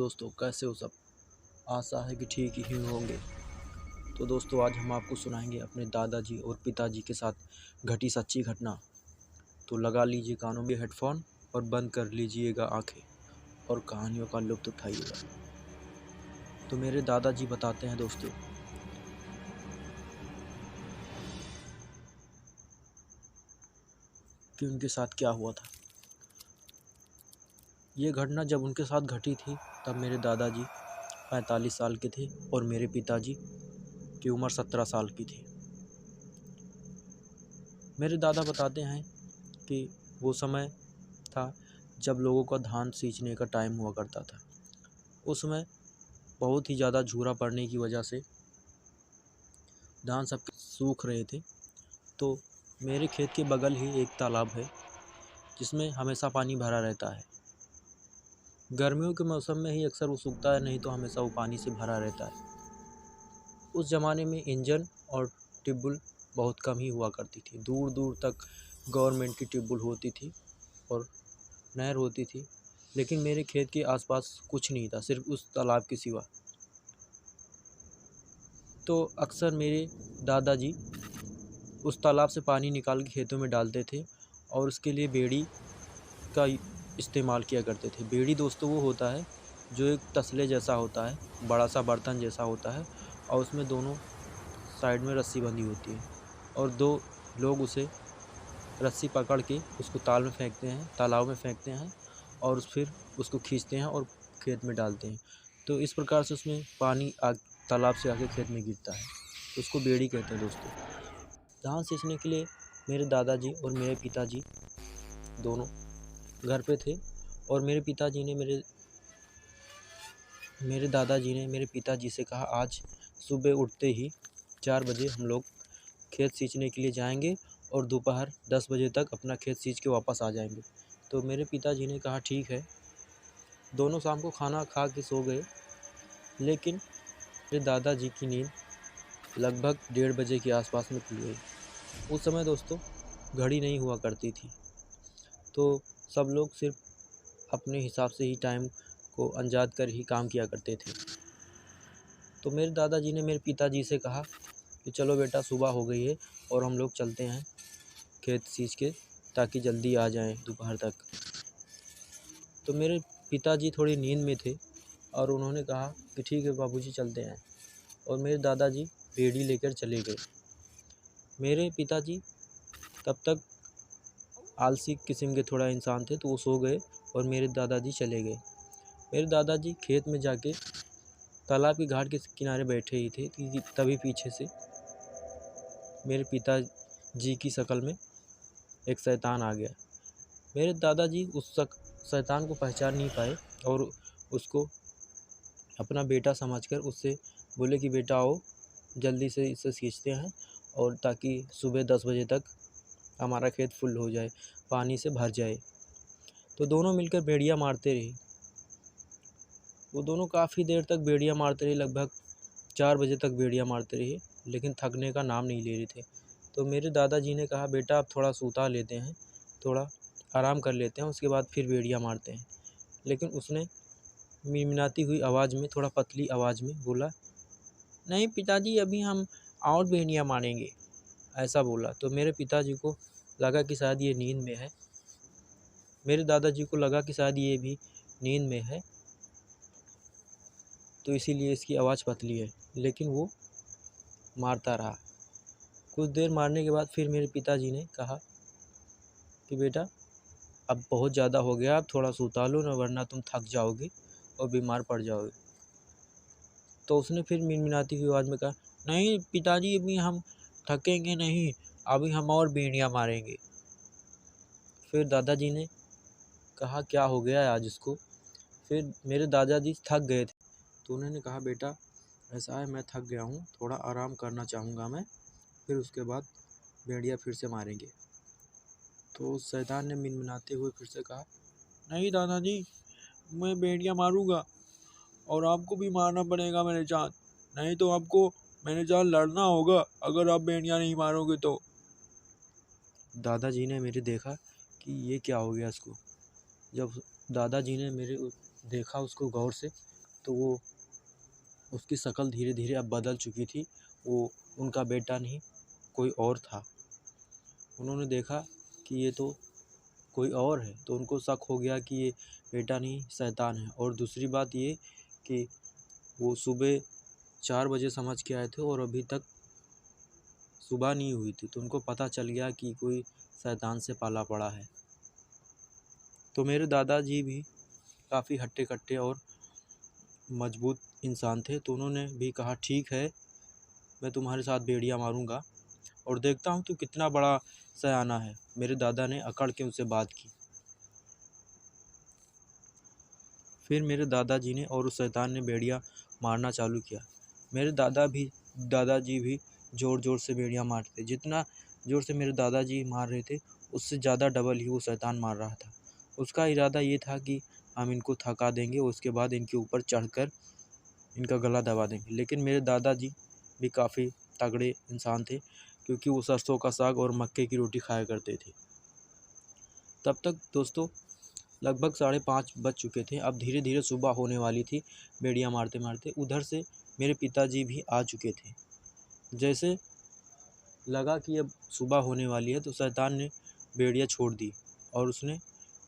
दोस्तों, कैसे हो सब। आशा है कि ठीक ही होंगे। तो दोस्तों, आज हम आपको सुनाएंगे अपने दादाजी और पिताजी के साथ घटी सच्ची घटना। तो लगा लीजिए कानों में हेडफोन और बंद कर लीजिएगा आंखें और कहानियों का लुत्फ उठाइएगा। तो मेरे दादाजी बताते हैं दोस्तों कि उनके साथ क्या हुआ था। ये घटना जब उनके साथ घटी थी तब मेरे दादाजी 45 साल के थे और मेरे पिताजी की उम्र 17 साल की थी। मेरे दादा बताते हैं कि वो समय था जब लोगों का धान सींचने का टाइम हुआ करता था। उस समय बहुत ही ज़्यादा झूरा पड़ने की वजह से धान सब सूख रहे थे। तो मेरे खेत के बगल ही एक तालाब है जिसमें हमेशा पानी भरा रहता है। गर्मियों के मौसम में ही अक्सर वो सूखता है, नहीं तो हमेशा वो पानी से भरा रहता है। उस ज़माने में इंजन और ट्यूबवेल बहुत कम ही हुआ करती थी। दूर दूर तक गवर्नमेंट की ट्यूबवेल होती थी और नहर होती थी, लेकिन मेरे खेत के आसपास कुछ नहीं था, सिर्फ उस तालाब के सिवा। तो अक्सर मेरे दादाजी उस तालाब से पानी निकाल के खेतों में डालते थे और उसके लिए बेड़ी का इस्तेमाल किया करते थे। बेड़ी दोस्तों वो होता है जो एक तसले जैसा होता है, बड़ा सा बर्तन जैसा होता है और उसमें दोनों साइड में रस्सी बंधी होती है और दो लोग उसे रस्सी पकड़ के उसको तालाब में फेंकते हैं और फिर उसको खींचते हैं और खेत में डालते हैं। तो इस प्रकार से उसमें पानी तालाब से आके खेत में गिरता है। तो उसको बेड़ी कहते हैं दोस्तों। धान सींचने के लिए मेरे दादाजी और मेरे पिताजी दोनों घर पे थे और मेरे दादाजी ने मेरे पिताजी से कहा, आज सुबह उठते ही 4 बजे हम लोग खेत सींचने के लिए जाएंगे और दोपहर 10 बजे तक अपना खेत सींच के वापस आ जाएंगे। तो मेरे पिताजी ने कहा ठीक है। दोनों शाम को खाना खा के सो गए, लेकिन मेरे दादाजी की नींद लगभग 1:30 बजे के आसपास में खुल गई। उस समय दोस्तों घड़ी नहीं हुआ करती थी, तो सब लोग सिर्फ अपने हिसाब से ही टाइम को अंदाज कर ही काम किया करते थे। तो मेरे दादाजी ने मेरे पिताजी से कहा कि चलो बेटा, सुबह हो गई है और हम लोग चलते हैं खेत सींच के, ताकि जल्दी आ जाएं दोपहर तक। तो मेरे पिताजी थोड़ी नींद में थे और उन्होंने कहा कि ठीक है बाबूजी, चलते हैं। और मेरे दादाजी बेड़ी लेकर चले गए। मेरे पिताजी तब तक आलसी किस्म के थोड़ा इंसान थे, तो वो सो गए और मेरे दादाजी चले गए। मेरे दादाजी खेत में जाके तालाब के घाट के किनारे बैठे ही थे कि तभी पीछे से मेरे पिताजी की शक्ल में एक शैतान आ गया। मेरे दादाजी उस शैतान को पहचान नहीं पाए और उसको अपना बेटा समझकर उससे बोले कि बेटा आओ, जल्दी से इसे खींचते हैं और ताकि सुबह 10 बजे तक हमारा खेत फुल हो जाए, पानी से भर जाए। तो दोनों मिलकर बेड़ियाँ मारते रहे। वो दोनों काफ़ी देर तक बेड़ियाँ मारते रहे, लगभग 4 बजे तक बेड़ियाँ मारते रहे, लेकिन थकने का नाम नहीं ले रहे थे। तो मेरे दादाजी ने कहा, बेटा अब थोड़ा सूता लेते हैं, थोड़ा आराम कर लेते हैं, उसके बाद फिर बेड़ियाँ मारते हैं। लेकिन उसने मिनमिनाती हुई आवाज़ में, थोड़ा पतली आवाज़ में बोला, नहीं पिताजी, अभी हम और बेड़ियाँ मारेंगे, ऐसा बोला। तो मेरे पिताजी को लगा कि शायद ये नींद में है। मेरे दादाजी को लगा कि शायद ये भी नींद में है, तो इसीलिए इसकी आवाज़ पतली है, लेकिन वो मारता रहा। कुछ देर मारने के बाद फिर मेरे पिताजी ने कहा कि बेटा अब बहुत ज़्यादा हो गया, अब थोड़ा सुता लो ना, वरना तुम थक जाओगे और बीमार पड़ जाओगे। तो उसने फिर मिनमिनाती हुई आवाज़ में कहा, नहीं पिताजी, अभी हम थकेंगे नहीं, अभी हम और बेड़ियाँ मारेंगे। फिर दादाजी ने कहा, क्या हो गया है आज इसको। फिर मेरे दादाजी थक गए थे, तो उन्होंने कहा, बेटा ऐसा है, मैं थक गया हूँ, थोड़ा आराम करना चाहूँगा मैं, फिर उसके बाद बेड़ियाँ फिर से मारेंगे। तो उस शैतान ने मिनमिनाते हुए फिर से कहा, नहीं दादाजी, मैं बेड़ियाँ मारूँगा और आपको भी मारना पड़ेगा मेरे साथ, नहीं तो आपको मेरे साथ लड़ना होगा अगर आप बेड़ियाँ नहीं मारोगे तो। दादाजी ने मेरे देखा कि ये क्या हो गया इसको। जब दादाजी ने देखा उसको गौर से, तो वो उसकी शक्ल धीरे धीरे अब बदल चुकी थी। वो उनका बेटा नहीं, कोई और था। उन्होंने देखा कि ये तो कोई और है, तो उनको शक हो गया कि ये बेटा नहीं शैतान है। और दूसरी बात ये कि वो सुबह 4 बजे समझ के आए थे और अभी तक सुबह नहीं हुई थी, तो उनको पता चल गया कि कोई शैतान से पाला पड़ा है। तो मेरे दादाजी भी काफ़ी हट्टे-कट्टे और मजबूत इंसान थे, तो उन्होंने भी कहा ठीक है, मैं तुम्हारे साथ भेड़िया मारूंगा और देखता हूँ तू कितना बड़ा सयाना है। मेरे दादा ने अकड़ के उनसे बात की। फिर मेरे दादाजी ने और उस शैतान ने भेड़िया मारना चालू किया। मेरे दादाजी भी ज़ोर ज़ोर से भेड़िया मारते। जितना ज़ोर से मेरे दादाजी मार रहे थे, उससे ज़्यादा डबल ही वो शैतान मार रहा था। उसका इरादा ये था कि हम इनको थका देंगे, उसके बाद इनके ऊपर चढ़कर इनका गला दबा देंगे। लेकिन मेरे दादाजी भी काफ़ी तगड़े इंसान थे, क्योंकि वो सरसों का साग और मक्के की रोटी खाया करते थे। तब तक दोस्तों लगभग 5:30 बज चुके थे। अब धीरे धीरे सुबह होने वाली थी। भेड़िया मारते मारते उधर से मेरे पिताजी भी आ चुके थे। जैसे लगा कि अब सुबह होने वाली है, तो शैतान ने भेड़िया छोड़ दी और उसने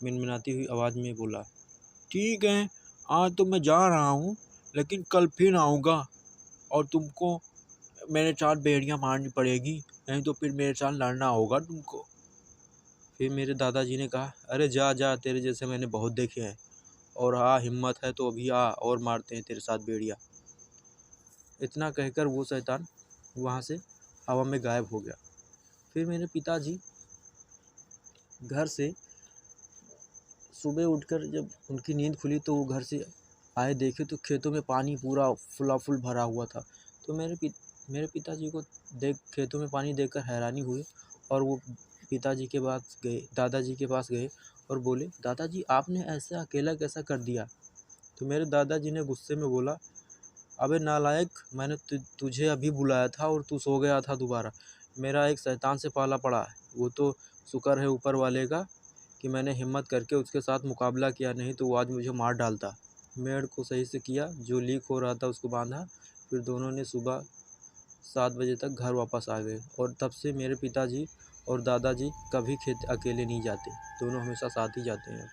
मिनमिनाती हुई आवाज़ में बोला, ठीक है, आज तो मैं जा रहा हूँ, लेकिन कल फिर आऊँगा और तुमको मेरे साथ भेड़िया मारनी पड़ेगी, नहीं तो फिर मेरे साथ लड़ना होगा तुमको। फिर मेरे दादाजी ने कहा, अरे जा जा, तेरे जैसे मैंने बहुत देखे हैं, और हाँ हिम्मत है तो अभी आ और मारते हैं तेरे साथ भेड़िया। इतना कहकर वो शैतान वहाँ से हवा में गायब हो गया। फिर मेरे पिताजी घर से सुबह उठकर जब उनकी नींद खुली, तो वो घर से आए, देखे तो खेतों में पानी पूरा फुल भरा हुआ था। तो मेरे पिताजी को खेतों में पानी देखकर हैरानी हुई, और वो दादाजी के पास गए और बोले, दादाजी आपने ऐसे अकेला कैसा कर दिया। तो मेरे दादाजी ने गुस्से में बोला, अबे नालायक, मैंने तुझे अभी बुलाया था और तू सो गया था दोबारा। मेरा एक शैतान से पाला पड़ा है, वो तो शुक्र है ऊपर वाले का कि मैंने हिम्मत करके उसके साथ मुकाबला किया, नहीं तो वो आज मुझे मार डालता। मेड़ को सही से किया, जो लीक हो रहा था उसको बांधा। फिर दोनों ने सुबह 7 बजे तक घर वापस आ गए, और तब से मेरे पिताजी और दादाजी कभी खेत अकेले नहीं जाते, दोनों हमेशा साथ ही जाते हैं।